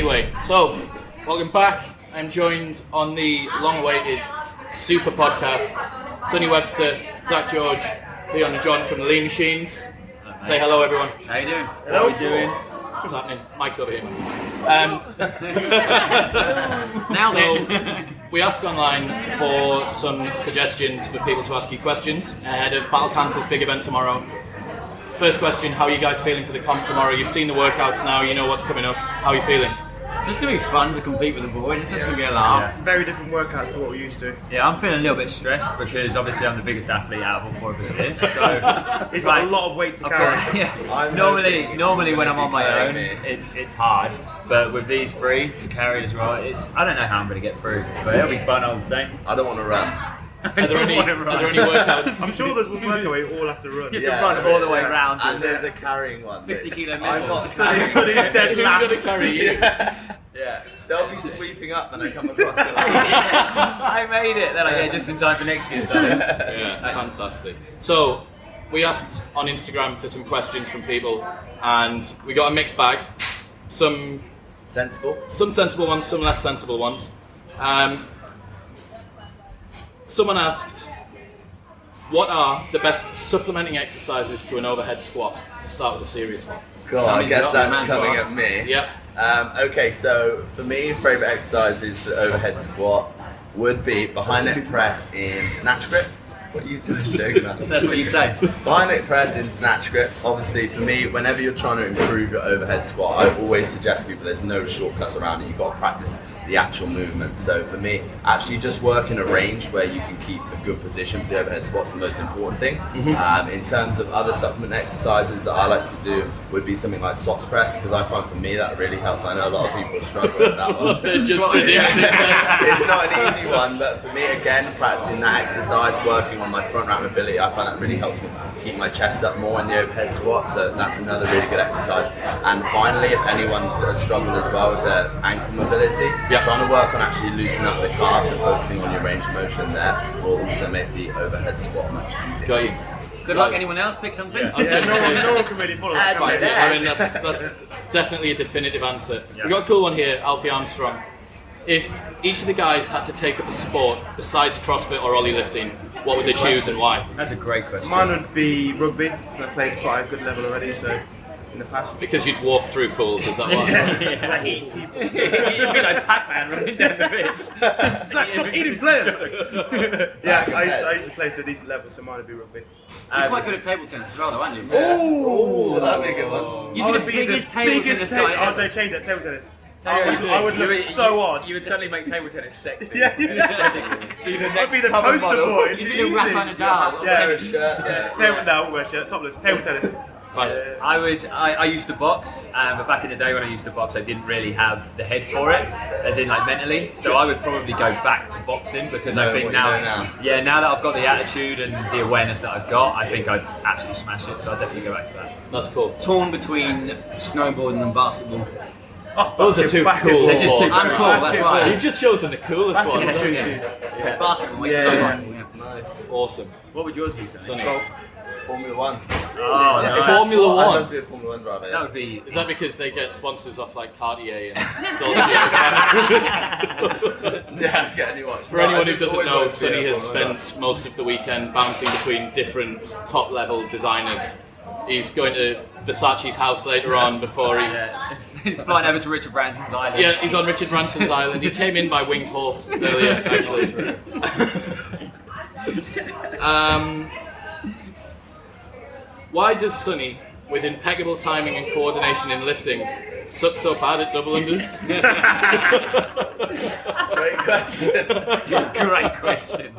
Anyway, so welcome back. I'm joined on the long-awaited super podcast, Sonny Webster, Zack George, Leon and John from the Lean Machines. Say hello, everyone. How you doing? Hello. How are you doing? What's happening? Mike's over here. Now so, we asked online for some suggestions for people to ask you questions ahead of Battle Cancer's big event tomorrow. First question, how are you guys feeling for the comp tomorrow? You've seen the workouts now, you know what's coming up. How are you feeling? It's just going to be fun to compete with the boys. It's just going to be a laugh. Yeah. Very different workouts to what we're used to. Yeah, I'm feeling a little bit stressed because obviously I'm the biggest athlete out of all four of us here. So he's got a lot of weight to carry. Normally when I'm on my own, it's hard. But with these three to carry as well, I don't know how I'm going to get through. But it'll be fun all the same. I don't want to run. Are there any workouts? I'm sure there's one workout where you all have to run. You can run all the way around. And there's a carrying one. 50 kilo I'm minimum. not Sonny's dead last. Who's going to carry you? Yeah. They'll be sweeping up when I come across it. I made it. Then I get just in time for next year. So. Yeah, fantastic. So, we asked on Instagram for some questions from people, and we got a mixed bag. Some sensible ones, some less sensible ones. Someone asked, what are the best supplementing exercises to an overhead squat? Let's start with a serious one. God, I guess that's coming at me. Yep. Okay, so for me, favourite exercises for overhead squat would be behind leg press in snatch grip. What are you just doing? That's what you'd say. Behind leg press in snatch grip. Obviously, for me, whenever you're trying to improve your overhead squat, I always suggest people there's no shortcuts around it. You've got to practice the actual movement. So for me, actually just work in a range where you can keep a good position for the overhead squat's the most important thing. In terms of other supplement exercises that I like to do would be something like SOTS press, because I find for me that really helps. I know a lot of people struggle with that one. It's not an easy one, but for me, again, practicing that exercise, working on my front rack mobility, I find that really helps me keep my chest up more in the overhead squat, so that's another really good exercise. And finally, if anyone has struggled as well with their ankle mobility, trying to work on actually loosening up the calves and focusing on your range of motion there will also make the overhead squat much easier. Got you. Good luck. Anyone else pick something? No one can really follow that. I mean, that's definitely a definitive answer. We've got a cool one here, Alfie Armstrong. If each of the guys had to take up a sport besides CrossFit or Ollie lifting, what would they choose and why? That's a great question. Mine would be rugby. I played quite a good level already, so in the past. Because you'd walk through fools, is that why? I eat people. You'd be like Pac-Man running down the pitch. Stop eating players! I used to play to a decent level, so mine would be rugby. You're quite good at table tennis as well, though, aren't you? Oh, that'd be a good one. You'd be the biggest table tennis guy ever. Oh, they changed that, table tennis. I would look so odd. You would suddenly make table tennis sexy. Yeah. Aesthetically. I'd be the poster boy. You'd be the Rafa Nadal. Table I wouldn't wear a shirt, topless. Table tennis. I used to box, but back in the day when I used to box, I didn't really have the head for it, as in like mentally. So I would probably go back to boxing because I think now that I've got the attitude and the awareness that I've got, I think I'd absolutely smash it. So I'd definitely go back to that. That's cool. Torn between snowboarding and basketball. Oh, those are too cool. They're just too I'm cool, that's why. You've just chosen the coolest one. Basketball, Nice. Awesome. What would yours be, Sonny? Formula One. Oh, nice. Formula I'd One. love to be a Formula One driver. That would be. Is that because they get sponsors off like Cartier and Yeah, get anyone. For anyone who doesn't know, Sonny has spent most of the weekend bouncing between different top-level designers. He's going to Versace's house later on before he... He's flying over to Richard Branson's island. Yeah, he's on Richard Branson's island. He came in by winged horse earlier, actually. Why does Sonny, with impeccable timing and coordination in lifting, suck so bad at double unders? Great question. Great question.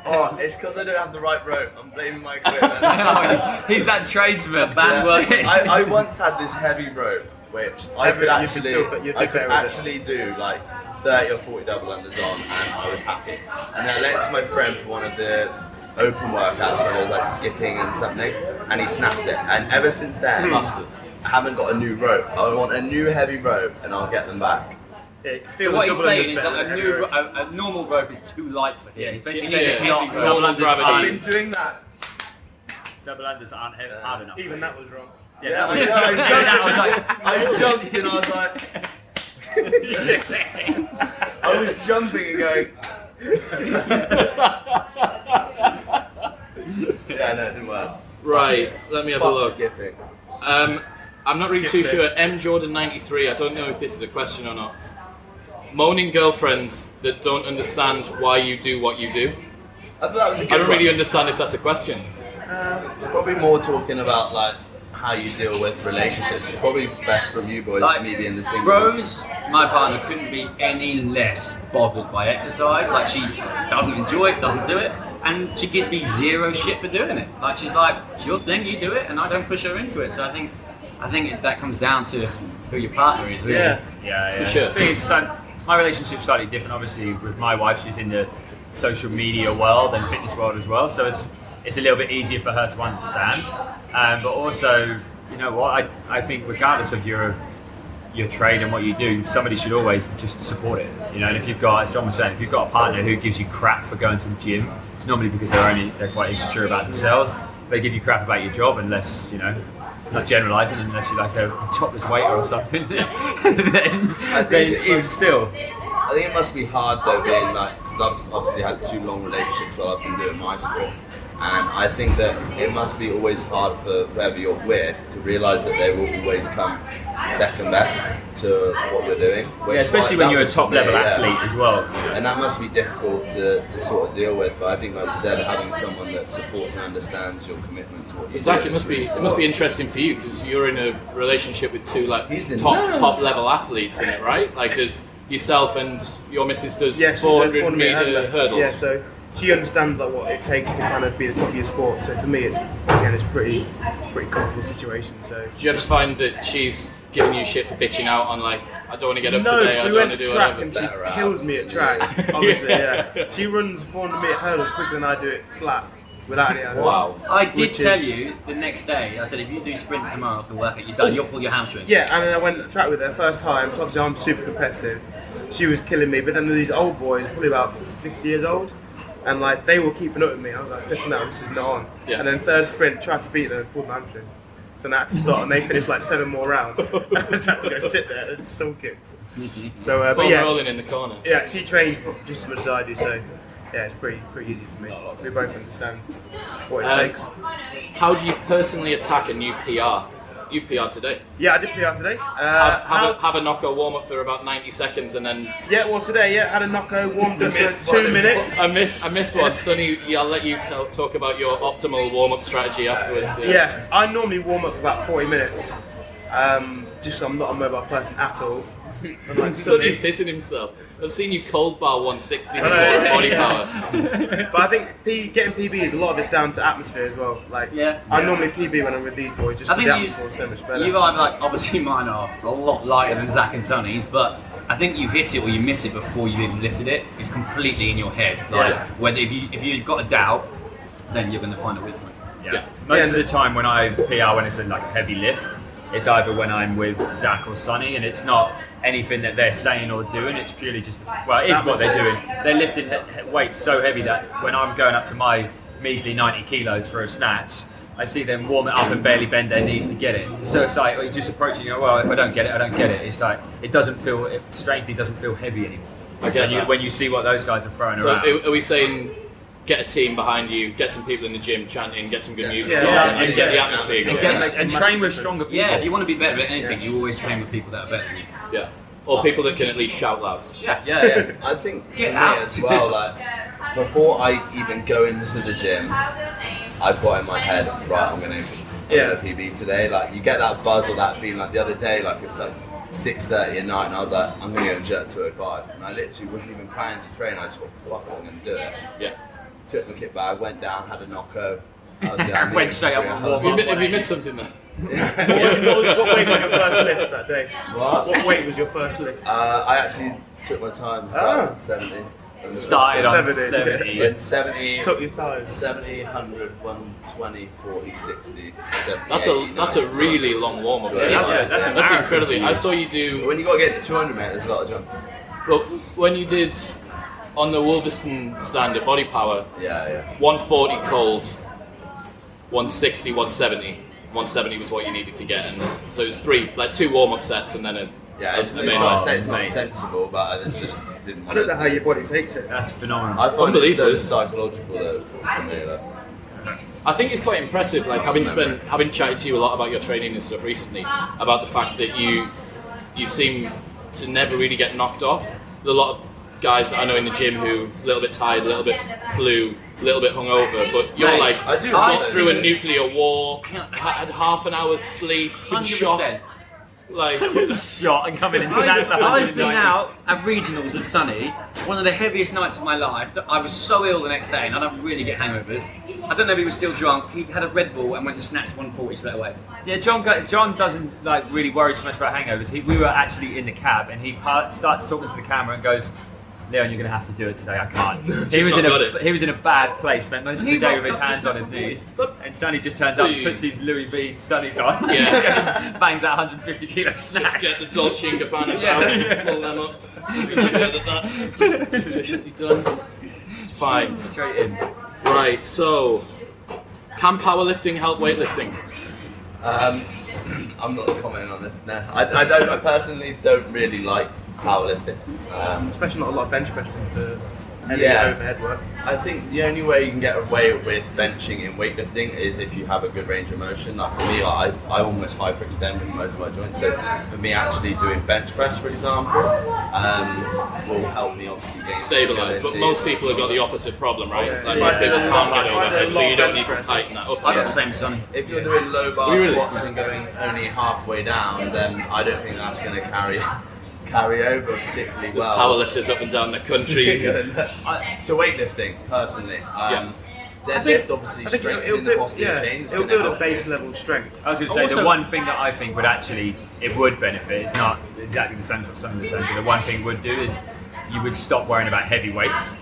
Oh, it's because I don't have the right rope. I'm blaming my equipment. He's that tradesman, bad work. I once had this heavy rope, which I could actually do like 30 or 40 double unders on, and I was happy. And then I lent it to my friend for one of the open workouts when I was like skipping and something, and he snapped it. And ever since then, I haven't got a new rope. I want a new heavy rope, and I'll get them back. So what he's saying is that a normal rope is too light for him. Yeah, basically just not double unders. I've been doing that. Double unders aren't hard enough. Even that was wrong. Yeah, I jumped and I was like, I was jumping and going. Yeah, no, it didn't work. Right, let me have a look. Skipping. I'm not really too sure. M Jordan 93. I don't know if this is a question or not. Moaning girlfriends that don't understand why you do what you do. I thought that was a good I don't really one. understand if that's a question. It's probably more talking about like how you deal with relationships. It's probably best from you boys Like, to me being the single. Rose, my partner, couldn't be any less bothered by exercise. Like, she doesn't enjoy it, doesn't do it, and she gives me zero shit for doing it. Like, she's like, it's your thing, you do it, and I don't push her into it. So I think that comes down to who your partner is, really. Yeah. For sure. The thing is, my relationship's slightly different. Obviously, with my wife, she's in the social media world and fitness world as well, so it's a little bit easier for her to understand. But also, you know what? I think regardless of your trade and what you do, somebody should always just support it. You know, and if you've got, as John was saying, if you've got a partner who gives you crap for going to the gym, it's normally because they're quite insecure about themselves. If they give you crap about your job, unless, you know, not generalising, unless you're like a topless waiter or something, then it's still. I think it must be hard though, being like, because I've obviously had 2 long relationships while I've been doing my sport, and I think that it must be always hard for whoever you're with to realise that they will always come second best to what you're doing. Yeah, especially when you're a top level athlete as well. And that must be difficult to sort of deal with. But I think, like you said, having someone that supports and understands your commitment to what you Zach, do. it must be interesting for you because you're in a relationship with 2 like He's in top level athletes in it, right? Like there's yourself and your missus does she's a 400 meter hurdles. Yeah, so she understands like what it takes to kind of be the top of your sport. So for me, it's pretty comfortable situation. So Do you ever find that she's giving you shit for bitching out on like, I don't want to get up no, today, I we don't went want to do track whatever? and she Better kills out. me at track. Obviously, yeah. She runs 400 meter hurdles quicker than I do it flat without any hurdles. Wow. I did Which tell is- you the next day, I said, if you do sprints tomorrow after workout, you're done, you'll pull your hamstring. Yeah, and then I went track with her first time. So obviously I'm super competitive. She was killing me, but then these old boys, probably about 50 years old, and like they were keeping up with me. I was like, flipping out, this is not on. Yeah. And then third sprint, tried to beat them, pulled my hamstring. So I had to stop, and they finished like 7 more rounds. I just had to go sit there and sulk it. So, but Foam yeah, rolling in the corner. yeah, she trains just as much as I do, so yeah, it's pretty easy for me. We both understand what it takes. How do you personally attack a new PR? You PR'd today. Yeah, I did PR today. Have a knocko warm up for about 90 seconds and then. Yeah, well today, had a knocko, warmed up for 2 minutes. I missed one. Sonny, I'll let you talk about your optimal warm up strategy afterwards. Yeah, I normally warm up for about 40 minutes. Just so I'm not a mobile person at all. I'm like, Sonny's pissing himself. I've seen you cold bar 160 before at body power. but I think getting PB is a lot of it's down to atmosphere as well. Like, Yeah. I normally PB when I'm with these boys, just I because think the atmosphere is so much better. You've either, like, obviously mine are a lot lighter than Zach and Sonny's, but I think you hit it or you miss it before you even lifted it. It's completely in your head. Like, whether if you've got a doubt, then you're going to find a weak point. Yeah. Most of the time when I PR, when it's like a heavy lift, it's either when I'm with Zach or Sonny, and it's not anything that they're saying or doing. It's purely just, well, it is what they're doing. They're lifting weights so heavy that when I'm going up to my measly 90 kilos for a snatch, I see them warm it up and barely bend their knees to get it. So it's like you just approach it, you go, well, if I don't get it, I don't get it. It's like it strangely doesn't feel heavy anymore. I get that. When you see what those guys are throwing So around. are we saying get a team behind you, get some people in the gym chanting, get some good music Yeah. going, Yeah. and get the atmosphere going? And train with stronger people. Yeah, if you want to be better at anything, you always train with people that are better than you. Yeah. Or people that can at least shout loud. Yeah. I think for Get me out. as well, like before I even go into the gym, I've got in my head, right, I'm gonna PB today. Like you get that buzz or that feeling. Like the other day, like it was like 6:30 at night, and I was like, I'm gonna go and jerk 205, and I literally wasn't even planning to train. I just thought, fuck it, I'm gonna do it. Yeah. Took my kit bag, went down, had a knocko. I was down Went straight up and warm up. Have you missed something there? What weight was your first lift that day? What? What weight was your first lift? I actually took my time, started at 70. Started on 70. 70. Went 70. Took your time. 70, 100, 120, 40, 60, 70, That's 80, a 90, really long warm up. Yeah, that's a That's marathon. incredibly. I saw you do. When you got to get to 200, mate, there's a lot of jumps. Well, when you did on the Wolverstone stand at Body Power, Yeah. 140 cold, 160, 170. 170 was what you needed to get, and so it was two warm-up sets and then Yeah, it's not sensible, but I just didn't want I don't know how your body takes it. That's phenomenal. I find it so psychological though, for me, though. I think it's quite impressive, like having chatted to you a lot about your training and stuff recently, about the fact that you seem to never really get knocked off. There's a lot of guys that I know in the gym who a little bit tired, a little bit flu, a little bit hungover, but you're like got through a nuclear war, had half an hour's sleep, been shot. Like shot and come in and snatch that. I've been out at regionals with Sonny, one of the heaviest nights of my life. I was so ill the next day, and I don't really get hangovers. I don't know if he was still drunk. He had a Red Bull and went and snatched 140 straight away. Yeah, John doesn't like really worry too much about hangovers. We were actually in the cab, and he starts talking to the camera and goes, "Leon, you're going to have to do it today. I can't." He was in a bad place. Spent most of the day with his hands on his knees. And Sonny just turns up, puts his Louis V Sonny's on, bangs out 150 kilo snacks. Just get the Dolce & Gabbana's out, pull them up, make sure that that's sufficiently done. Fine. Straight in. Right, so can powerlifting help weightlifting? I'm not commenting on this. No, I personally don't really like powerlifting. Especially not a lot of bench pressing for heavy overhead work. I think the only way you can get away with benching in weightlifting is if you have a good range of motion. Like for me, I almost hyperextend with most of my joints. So for me, actually doing bench press, for example, will help me obviously gain stabilize. But most people have got the opposite problem, right? It's like most people can't get overhead, so you don't need to tighten that up. I've got the same, Sonny. If you're doing low bar squats and going only halfway down, then I don't think that's going to carry over particularly well. Powerlifters up and down the country. To weightlifting, personally. Deadlift, obviously, strengthening the posterior chains. It'll build a base level strength. I was going to say the one thing that I think would benefit. It's not exactly the same sort of something the same, but the one thing it would do is you would stop worrying about heavy weights.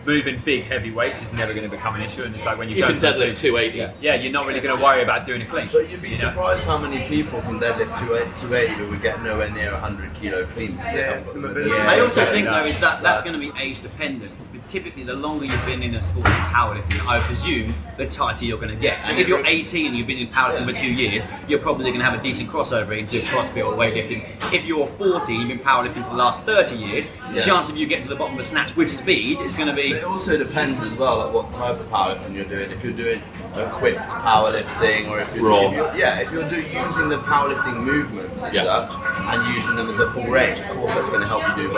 Moving big heavy weights is never going to become an issue, and it's like when you can deadlift 280. Yeah, you're not really going to worry about doing a clean. But you'd be surprised how many people can deadlift 280 but would get nowhere near 100 kilo clean because they haven't got the mobility. I also think though is that's going to be age dependent. But typically, the longer you've been in a sport of powerlifting, I presume the tighter you're going to get. So if you're 18 and you've been in powerlifting for 2 years, you're probably going to have a decent crossover into CrossFit or weightlifting. If you're 40 and you've been powerlifting for the last 30 years, the chance of you getting to the bottom of a snatch with speed is going to be. It also depends as well, like what type of powerlifting you're doing. If you're doing equipped powerlifting, or if you're using the powerlifting movements and such, and using them as a full range, of course that's going to help you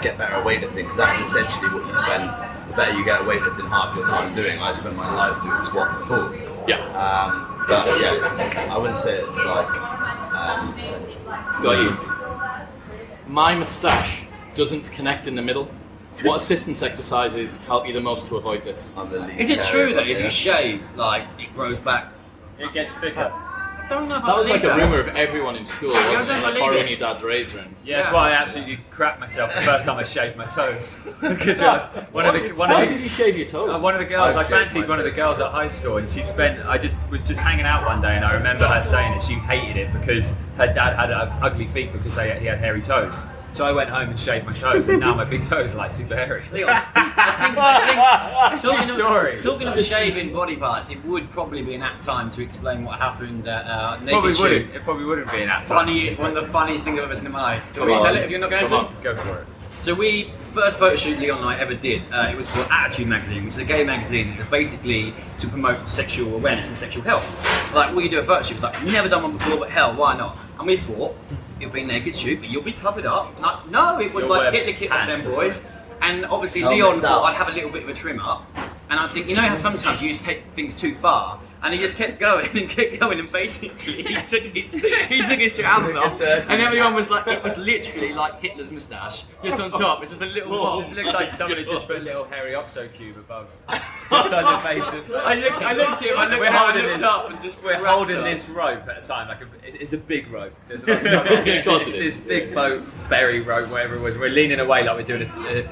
get better at weightlifting, because that's essentially what you spend. The better you get at weightlifting, half your time doing. I spend my life doing squats and pulls. But I wouldn't say it's like essential. Got you. My moustache doesn't connect in the middle. What assistance exercises help you the most to avoid this? Is it true that if you shave, like it grows back? It gets thicker. I don't know if That was like a rumour of everyone in school, wasn't it? Like borrowing it. your dad's razor. Yeah, that's why I absolutely crapped myself the first time I shaved my toes. Because Why did you shave your toes? One of the girls, I I've shaved fancied my one of the toes. girls at high school, and she spent. was just hanging out one day, and I remember her saying that she hated it because her dad had ugly feet because he had hairy toes. So I went home and shaved my toes, and now my big toes are like super hairy. Leon, I True story. Talking of shaving body parts, it would probably be an apt time to explain what happened at Naked Probably Shoot. wouldn't. It probably wouldn't be an app. One of the funniest things I've ever seen in my life. Do you want me to tell it if you're not going Come to? on, go for it. So first photo shoot Leon and I ever did, it was for Attitude magazine, which is a gay magazine. It was basically to promote sexual awareness and sexual health. Like, will you do a photo shoot? It was like, never done one before, but hell, why not? And we thought, it'll be a naked shoot, but you'll be covered up. And no, it was You'll like, wear get the kit off them pants or boys. And obviously Helmets Leon out. thought I'd have a little bit of a trim up. And I think, you know how sometimes you just take things too far? And he just kept going and kept going, and basically he took his trousers off, and everyone was like, it was literally like Hitler's moustache, just on top. It's just a little box. It looks like somebody just put a little hairy oxo cube above, just on the face of. I looked at him, I looked up, and just We're holding this rope at a time, like it's a big rope. So it's like, this big boat ferry rope, whatever it was. We're leaning away like we're doing a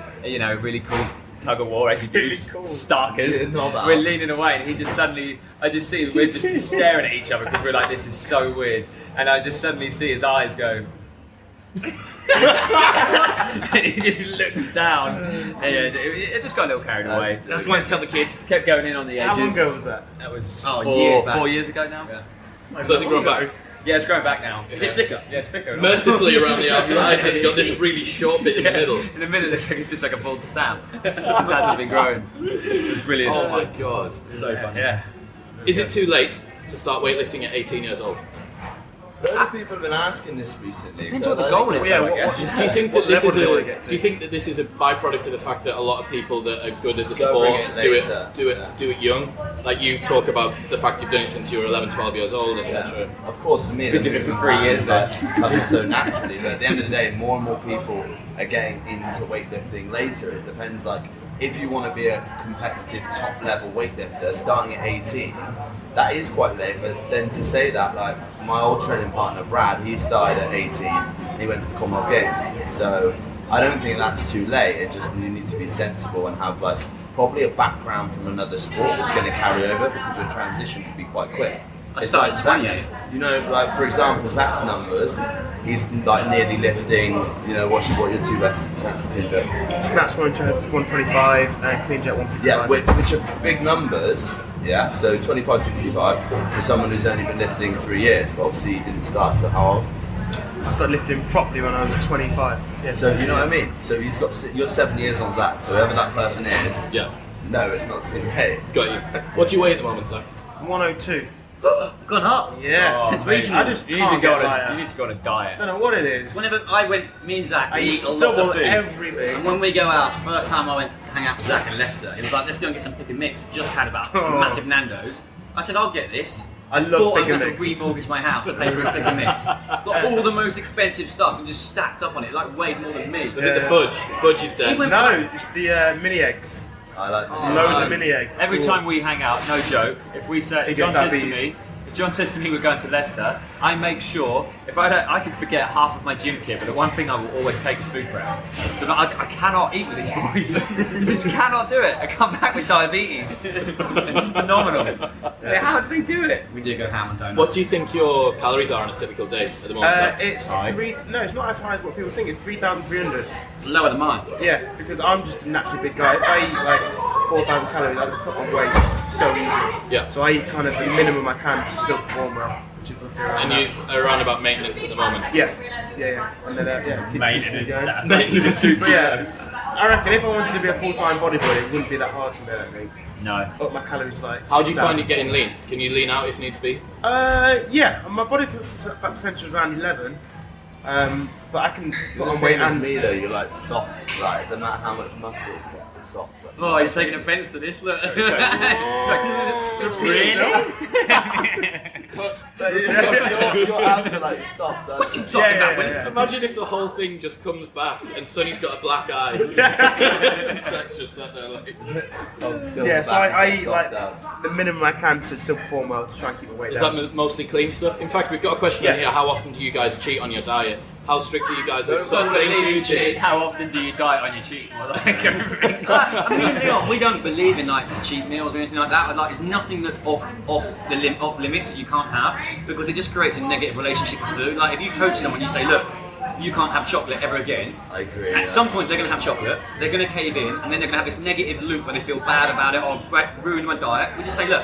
really cool tug of war as you do starkers. We're leaning away, and he just suddenly, I just see we're just staring at each other because we're like, this is so weird, and I just suddenly see his eyes go. And he just looks down, and it just got a little carried away. That's why I tell the kids. Kept going in on the edges. How long ago was that? That was years back. 4 years ago now. So has it grown back? Yeah, it's growing back now. Is it thicker? Yeah, it's thicker. Mercifully around the outside, and you've got this really short bit in the middle. In the middle, it's just like a bald stamp. It just hasn't been growing. It's brilliant. Oh my god. So funny. Yeah. Is it too late to start weightlifting at 18 years old? A lot of people have been asking this recently. Depends what the goal is, though, I guess. Do you think that this level is do they wanna a get to? do you think that this is a byproduct of the fact that a lot of people that are good at the Discovering sport it do later. it young? Like you talk about the fact you've done it since you were 11, 12 years old, etc. Of course, for me, Been doing it for 3 years, comes so naturally. But at the end of the day, more and more people are getting into weightlifting later. It depends, like, if you want to be a competitive top level weightlifter starting at 18, that is quite late. But then to say that, like, my old training partner Brad, he started at 18, and he went to the Commonwealth Games. So I don't think that's too late. It just, you need to be sensible and have, like, probably a background from another sport that's going to carry over, because your transition can be quite quick. I It's started like Zach's, you know, like, for example, Zach's numbers, he's like nearly lifting, you know, what are your two best central pin do? Snatch 125 and clean jet 155. Yeah, which are big numbers, yeah, so 25-65 for someone who's only been lifting 3 years, but obviously he didn't start till how old? I started lifting properly when I was 25. Yeah, So you know what I mean? So he's got, you're 7 years on Zach, so whoever that person is, Yeah, no, it's not too late. got you. What do you weigh at the moment, Zach? 102. Gone up. Yeah. Oh, Since mate, regionals. I just you need to can't go get on lighter. you need to go on a I diet. don't know what it is. Whenever I went, me and Zach, we eat a lot double of food. everything. And when we go out, the first time I went to hang out with Zach in Leicester, it was like, let's go and get some pick and mix. Just had about a Oh. massive Nando's. I said, I'll get this. I love thought I pick was and going to mix. remortgage my house to pay for a pick and mix. Got all the most expensive stuff and just stacked up on it, like weighed more than me. Was it the fudge? Fudge is dead. He went- No, it's the mini eggs. I like Loads of mini eggs. Every time we hang out, no joke, if we say, He John gets says to diabetes. me, if John says to me we're going to Leicester, I make sure, if I don't, I can forget half of my gym kit, but the one thing I will always take is food prep. So I cannot eat with these boys. I just cannot do it. I come back with diabetes. It's phenomenal. Like, how do they do it? We do go ham and donuts. What do you think your calories are on a typical day at the moment? Zach? It's no, it's not as high as what people think. It's 3,300. Lower than mine. Yeah, because I'm just a naturally big guy. If I eat like 4,000 calories, I just put on weight so easily. Yeah. So I eat kind of the minimum I can to still perform well. Which is roughly around And that. you are around about maintenance at the moment. Yeah. And then yeah, keep pushing it going. Maintenance. But yeah, I reckon if I wanted to be a full-time bodybuilder, it wouldn't be that hard for me. I don't think. No. Up my calories like. How do you 6,000. find it getting lean? Can you lean out if needs be? Yeah, my body fat percentage is around 11. But I can You're put the on weight same as and me though, you're like soft, like no matter how much muscle you get, it's soft. Like, Oh, he's taking offence to this, look. It's really? your abs are like soft. yeah. Imagine if the whole thing just comes back and Sonny's got a black eye. Zach's just sat there like. Yeah, so I eat like the minimum I can to still perform well to try and keep my weight Is down. that mostly clean stuff? In fact, we've got a question in here. How often do you guys cheat on your diet? How strict are you guys with sort of clean food? How often do you diet on your cheat? Well, like, Me and Leon, we don't believe in like cheat meals or anything like that. Like, there's nothing that's off limits that you can't have, because it just creates a negative relationship with food. Like, if you coach someone, you say, look, you can't have chocolate ever again. I agree. At some point, they're going to have chocolate. They're going to cave in, and then they're going to have this negative loop where they feel bad about it or ruin my diet. We just say, look,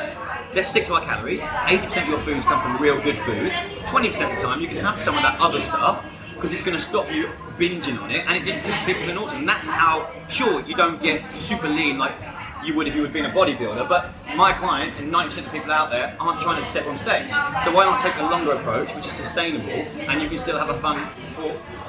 let's stick to our calories. 80% of your foods come from real good food. 20% of the time, you can have some of that other stuff, because it's going to stop you binging on it, and it just keeps people in order. And that's how, sure, you don't get super lean like you would if you were being a bodybuilder, but my clients and 90% of people out there aren't trying to step on stage. So why not take the longer approach, which is sustainable, and you can still have a fun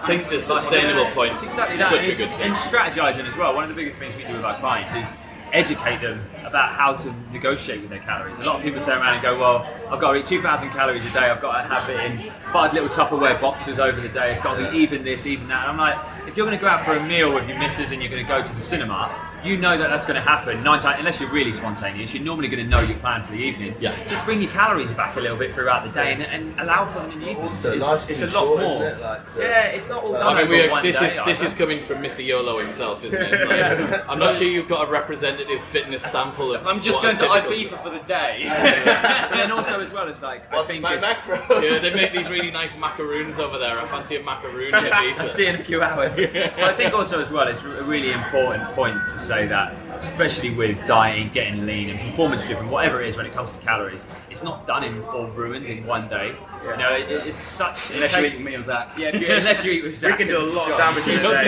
I think the sustainable point is It's exactly such that. a good thing. And strategizing as well. One of the biggest things we do with our clients is educate them about how to negotiate with their calories. A lot of people turn around and go, well, I've got to eat 2,000 calories a day, I've got to have it in 5 little Tupperware boxes over the day, it's got to be even this, even that. And I'm like, if you're going to go out for a meal with your missus and you're going to go to the cinema, you know that that's going to happen 9 times, unless you're really spontaneous. You're normally going to know your plan for the evening. Yeah. Just bring your calories back a little bit throughout the day and allow for them in the evening. Also, life's It's too a lot short, more. isn't it? Like, to- Yeah, it's not all done I mean, over one this day. is either. coming from Mr. YOLO himself, isn't it? Like, I'm not sure you've got a representative fitness sample of. I'm just what going a to typical- Ibiza for the day. And also as well, it's like, I think my it's... macros. Yeah, they make these really nice macaroons over there. I fancy a macaroon in I'll Ibiza. see you in a few hours. But I think also as well, it's a really important point to say that especially with dieting, getting lean, and performance driven, whatever it is when it comes to calories, it's not done or ruined in one day. You know, it's such. Unless you eat with me or Zach. Yeah, unless you eat with Zach. We can do a lot of damage in a day.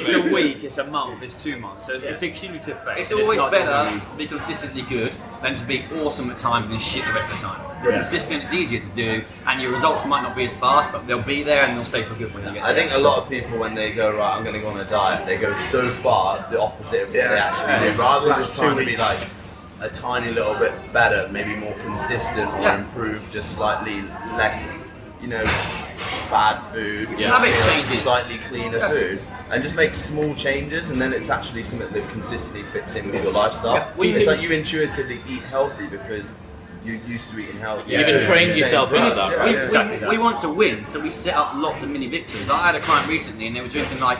It's a week, it's a month, it's 2 months. So it's a cumulative phase. It's always better to be consistently good than to be awesome at times and shit the rest of the time. You're consistent, it's easier to do, and your results might not be as fast, but they'll be there and they'll stay for good when you get there. I think a lot of people, when they go, right, I'm going to go on a diet, they go so far the opposite of what they actually do. Rather than just trying to be like a tiny little bit better, maybe more consistent or improve just slightly less, you know, bad food, habit changes, slightly cleaner food, and just make small changes, and then it's actually something that consistently fits in with your lifestyle. It's like you intuitively eat healthy because you're used to eating healthy. You even trained yourself into that, right? Exactly. We want to win, so we set up lots of mini victories. I had a client recently, and they were drinking like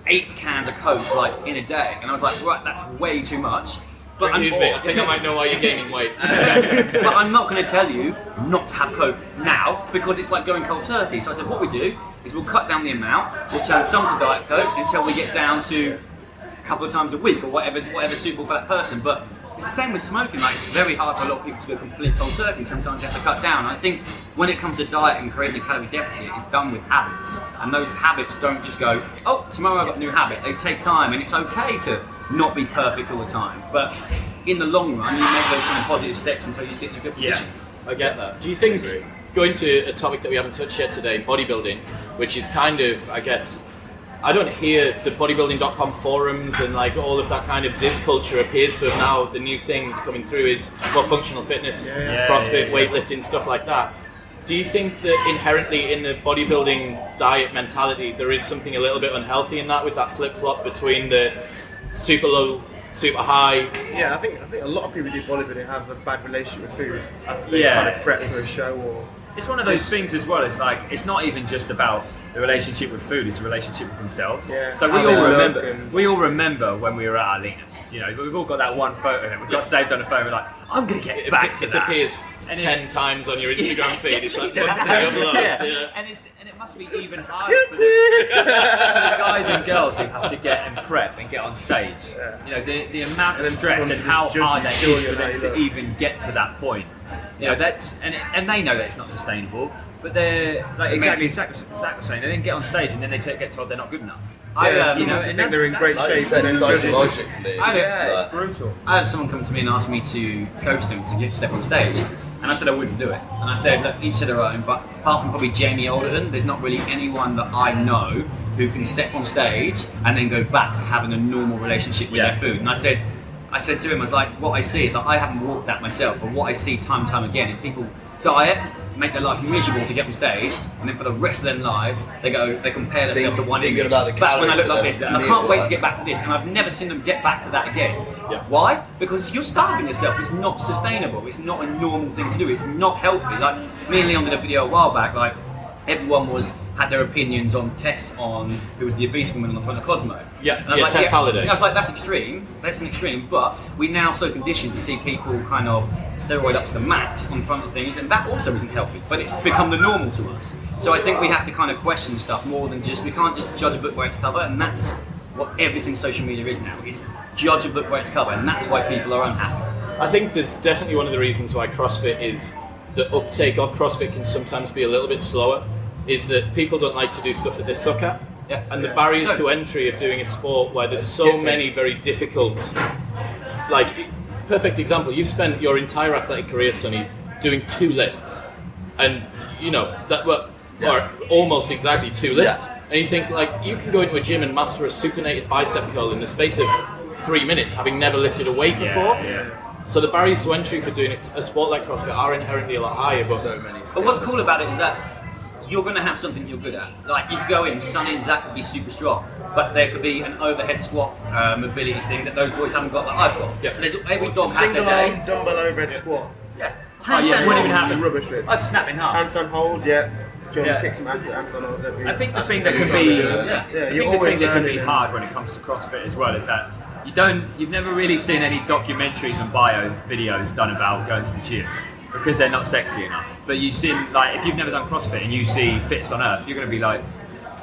8 cans of Coke like in a day, and I was like, right, that's way too much. But Excuse me, I think I might know why you're gaining weight. But I'm not going to tell you not to have Coke now because it's like going cold turkey. So I said, what we do is we'll cut down the amount, we'll turn some to Diet Coke until we get down to a couple of times a week or whatever's suitable for that person. But it's the same with smoking. Like, it's very hard for a lot of people to go complete cold turkey. Sometimes you have to cut down. I think when it comes to diet and creating a calorie deficit, it's done with habits. And those habits don't just go, oh, tomorrow I've got a new habit. They take time, and it's okay to not be perfect all the time. But in the long run, you make those kind of positive steps until you sit in a good position. I get that. Do you think, going to a topic that we haven't touched yet today, bodybuilding, which is kind of, I guess, I don't hear the bodybuilding.com forums and like all of that kind of Ziz culture appears to have now, the new thing that's coming through is more functional fitness, CrossFit, weightlifting, stuff like that. Do you think that inherently in the bodybuilding diet mentality there is something a little bit unhealthy in that, with that flip-flop between the super low, super high? Yeah, I think a lot of people who do bodybuilding have a bad relationship with food after they kind of prep for a show or. It's one of those things as well. It's like, it's not even just about the relationship with food; it's a relationship with themselves. Yeah. So we all remember when we were at our leanest. You know, we've all got that one photo that we've got saved on the phone. We're like, I'm gonna get back to that. It appears 10 times on your Instagram feed. It's like monthly uploads. And it must be even harder for the guys and girls who have to get and prep and get on stage. You know, the amount of stress and how hard that is for them to even get to that point. You know, that's and they know that it's not sustainable, but they're like exactly as Zach was saying, they then get on stage and then they get told they're not good enough. You know, and they're in great shape. Like and then psychologically, It's brutal. I had someone come to me and ask me to coach them to step on stage, and I said I wouldn't do it. And I said, look, each to their own, but apart from probably Jamie Alderton, there's not really anyone that I know who can step on stage and then go back to having a normal relationship with their food. And I said to him, I was like, what I see is that I haven't walked that myself, but what I see time and time again is people diet, make their life miserable to get on stage, and then for the rest of their life, they compare themselves to one image. About the back when I look like calories this, of I that can't meal, wait to get back to this, and I've never seen them get back to that again. Yeah. Why? Because you're starving yourself. It's not sustainable. It's not a normal thing to do. It's not healthy. Like, me and Leon did a video a while back, like, everyone had their opinions on Tess, on who was the obese woman on the front of Cosmo. Yeah, And I was like, Tess Halliday. I was like, that's extreme. That's an extreme. But we now so conditioned to see people kind of steroid up to the max on front of things, and that also isn't healthy. But it's become the normal to us. So I think we have to kind of question stuff more than we can't just judge a book by its cover, and that's what everything social media is now. It's judge a book by its cover, and that's why people are unhappy. I think that's definitely one of the reasons why CrossFit is, the uptake of CrossFit can sometimes be a little bit slower, is that people don't like to do stuff that they suck at. Yeah. And the barriers to entry of doing a sport where there's so many very difficult, like, perfect example, you've spent your entire athletic career, Sonny, doing 2 lifts. And, you know, that were almost exactly 2 lifts. Yeah. And you think, like, you can go into a gym and master a supinated bicep curl in the space of 3 minutes, having never lifted a weight before. So the barriers to entry for doing a sport like CrossFit are inherently a lot higher. But so many skills. But what's cool about it is that you're going to have something you're good at. Like, you could go in, Sonny and Zach could be super strong, but there could be an overhead squat mobility thing that those boys haven't got that I've got. Yeah. So there's every dog has Single their arm day. dumbbell overhead squat. Yeah. It wouldn't even happen. Rubbish with. I'd snap in half. Handstand holds, John kicks some handstand holds every. I think the thing that can be, learning. hard when it comes to CrossFit as well is that you've never really seen any documentaries and bio videos done about going to the gym because they're not sexy enough. But you've seen, like, if you've never done CrossFit and you see Fittest on Earth, you're going to be like,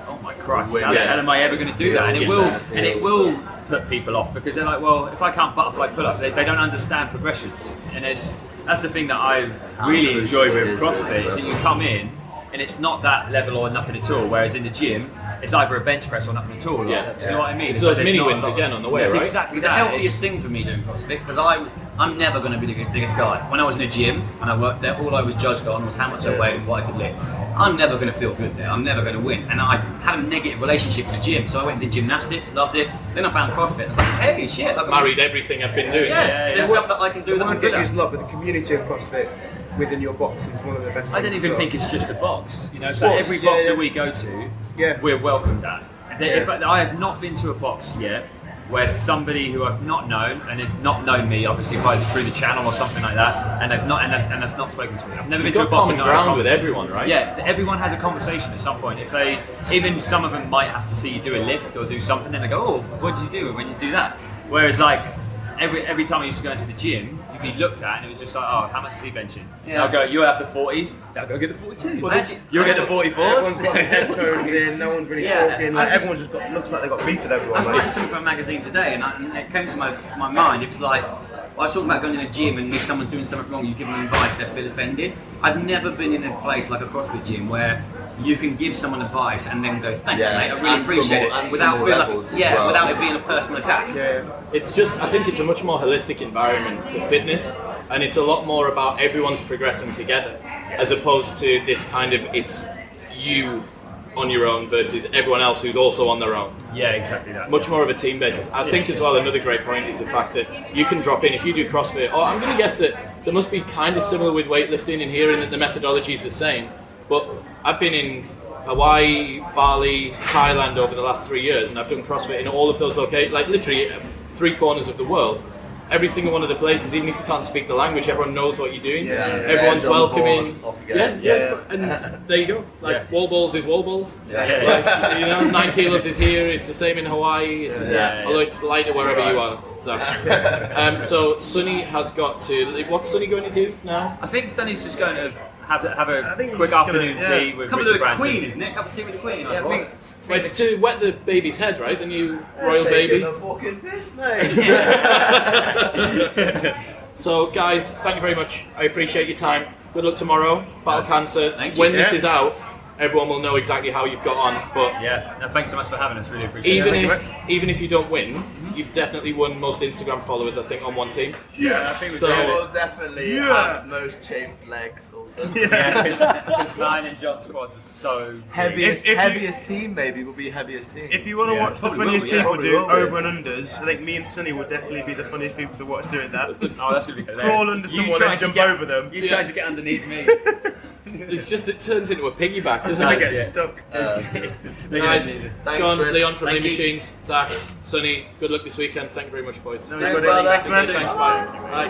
oh my Christ, how the hell am I ever going to do that? And it will put people off because they're like, well, if I can't butterfly pull up, they don't understand progressions, and that's the thing that I really enjoy with CrossFit is that you come in and it's not that level or nothing at all. Whereas in the gym, it's either a bench press or nothing at all. Yeah. Do you know what I mean? It's those mini wins again on the way, it's right? exactly It's the that. healthiest thing for me doing CrossFit because I'm never going to be the biggest guy. When I was in a gym and I worked there, all I was judged on was how much I weighed and what I could lift. I'm never going to feel good there. I'm never going to win. And I had a negative relationship with the gym, so I went into gymnastics, loved it. Then I found CrossFit. I was like, hey, shit! Like, Married everything I've been doing. there's stuff that I can do that One I'm thing good is at. love with the community of CrossFit within your box is one of the best. I don't things even as well. think it's just a box. You know, so Well, every yeah, box yeah. that we go to, Yeah. we're welcomed at. If I have not been to a box yet where somebody who I've not known and has not known me, obviously through the channel or something like that, and they've not spoken to me. I've never You've been to got a box common and not had a ground with conversation. everyone, right? Yeah, everyone has a conversation at some point. If they, even some of them might have to see you do a lift or do something, then they go, "Oh, what did you do when you do that?" Whereas like every time I used to go into the gym, you'd be looked at and it was just like, "Oh, how much is he benching?" Yeah. I'll go, "You have the 40s." They'll go get the 42s. Well, this- You'll get the 44s. Everyone's got headphones in. No one's really Yeah, talking. I Like, just- everyone's just looks like they've got beef with everyone. I was Like, writing something for a magazine today, and it came to my mind. It was like, I was talking about going in a gym, and if someone's doing something wrong, you give them advice, they feel offended. I've never been in a place like a CrossFit gym where you can give someone advice and then go, "Thanks, Yeah, mate, I really and from appreciate all- and it," from without all feeling levels like, as well. without it being a personal attack. yeah. It's just, I think it's a much more holistic environment for fitness, and it's a lot more about everyone's progressing together, as opposed to this kind of it's you on your own versus everyone else who's also on their own. Yeah, exactly that. Much more of a team basis. I think as well another great point is the fact that you can drop in if you do CrossFit. Or I'm going to guess that there must be kind of similar with weightlifting in here, and that the methodology is the same. But I've been in Hawaii, Bali, Thailand over the last 3 years, and I've done CrossFit in all of those like literally 3 corners of the world. Every single one of the places, even if you can't speak the language, everyone knows what you're doing. Yeah. Everyone's Heads on the welcoming. board, off you go. Yeah. And there you go. Like Yeah. wall balls is wall balls. Yeah. Like, you know, 9 kilos is here. It's the same in Hawaii. It's the same, Yeah. although it's lighter wherever you are. So Sonny has got to. What's Sonny going to do now? I think Sonny's just going to have I a think he's quick just gonna- afternoon yeah. tea with Cup of Richard the Branson. Queen, isn't it? Cup of tea with the Queen. Yeah, I think. Well, it's to wet the baby's head, right? The new royal Taking baby. a fucking piss, mate. So, guys, thank you very much. I appreciate your time. Good luck tomorrow. Battle Cancer. Thank you. When this Yeah. is out, everyone will know exactly how you've got on. But Yeah, no, thanks so much for having us. Really appreciate it. even if you don't win, you've definitely won most Instagram followers, I think, on one team. Yeah, I think So- we Will definitely have most chafed legs also. because mine and John's quads are so big. Heaviest, If you- heaviest team maybe will be heaviest team. If you want to Yeah, watch the probably funniest will, yeah. people Probably do will be. over and unders, I think me and Sonny will definitely be the funniest people to watch doing that. Oh, that's gonna be hilarious. Crawl under You someone tried and to jump get- over them. You tried to get underneath me. It's just, it turns into a piggyback, It's doesn't gonna it? get yeah. stuck. They're gonna Guys, need it. Thanks, John, Chris. Leon from Thank Lean you. Machines, Zach, Sonny, good luck this weekend. Thank you very much, boys. No, Thanks, we've got brother. it. Thanks, bye. Bye.